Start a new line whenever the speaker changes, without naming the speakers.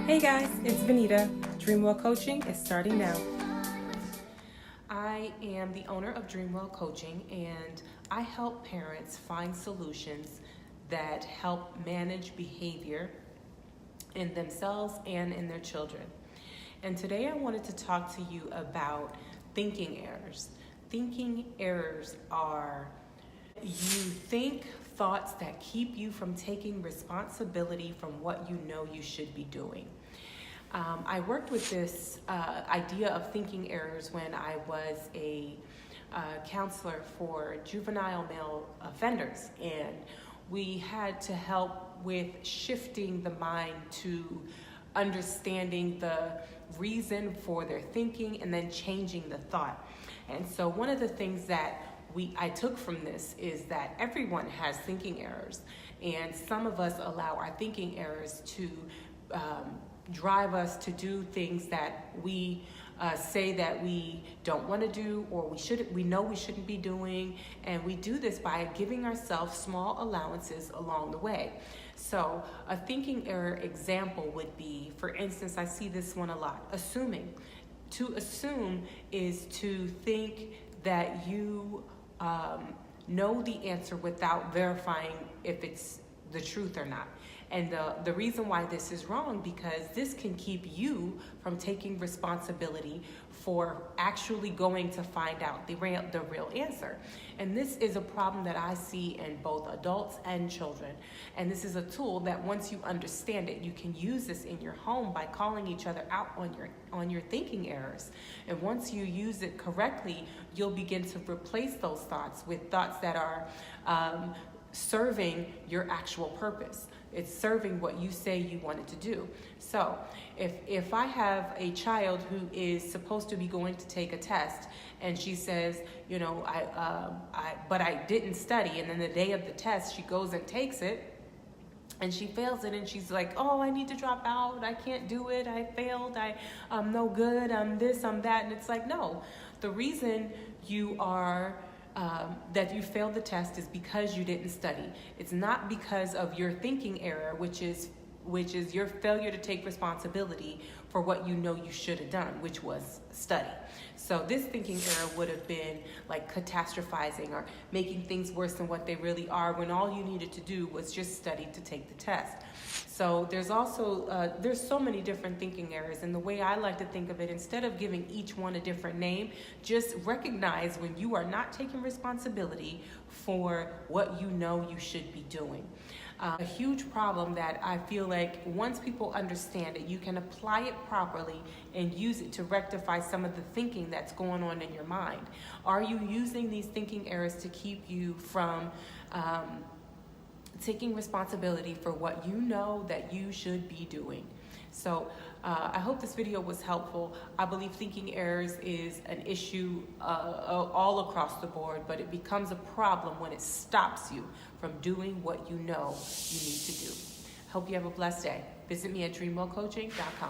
Hey guys, it's Benita. DreamWell Coaching is starting now. I am the owner of DreamWell Coaching, and I help parents find solutions that help manage behavior in themselves and in their children. And today I wanted to talk to you about thinking errors. Thinking errors are you think thoughts that keep you from taking responsibility from what you know you should be doing. I worked with this idea of thinking errors when I was a counselor for juvenile male offenders, and we had to help with shifting the mind to understanding the reason for their thinking and then changing the thought. And so one of the things that I took from this is that everyone has thinking errors, and some of us allow our thinking errors to drive us to do things that we say that we don't want to do, or we know we shouldn't be doing, and we do this by giving ourselves small allowances along the way. So a thinking error example would be, for instance, I see this one a lot, assuming. To assume is to think that you know the answer without verifying if it's the truth or not. And the reason why this is wrong, because this can keep you from taking responsibility for actually going to find out the real answer. And this is a problem that I see in both adults and children. And this is a tool that once you understand it, you can use this in your home by calling each other out on your thinking errors. And once you use it correctly, you'll begin to replace those thoughts with thoughts that are serving your actual purpose. It's serving what you say you wanted to do. So if I have a child who is supposed to be going to take a test, and she says, you know, but I didn't study, and then the day of the test she goes and takes it and she fails it, and she's like, oh, I need to drop out, I can't do it, I failed, I'm no good, I'm this, I'm that. And it's like, no, the reason you are that you failed the test is because you didn't study. It's not because of your thinking error, which is your failure to take responsibility for what you know you should have done, which was study. So this thinking error would have been like catastrophizing or making things worse than what they really are, when all you needed to do was just study to take the test. So there's also there's so many different thinking errors, and the way I like to think of it, instead of giving each one a different name, just recognize when you are not taking responsibility for what you know you should be doing. A huge problem that I feel like once people understand it, you can apply it properly and use it to rectify some of the thinking that's going on in your mind. Are you using these thinking errors to keep you from taking responsibility for what you know that you should be doing? So I hope this video was helpful. I believe thinking errors is an issue all across the board, but it becomes a problem when it stops you from doing what you know you need to do. Hope you have a blessed day. Visit me at DreamWellCoaching.com.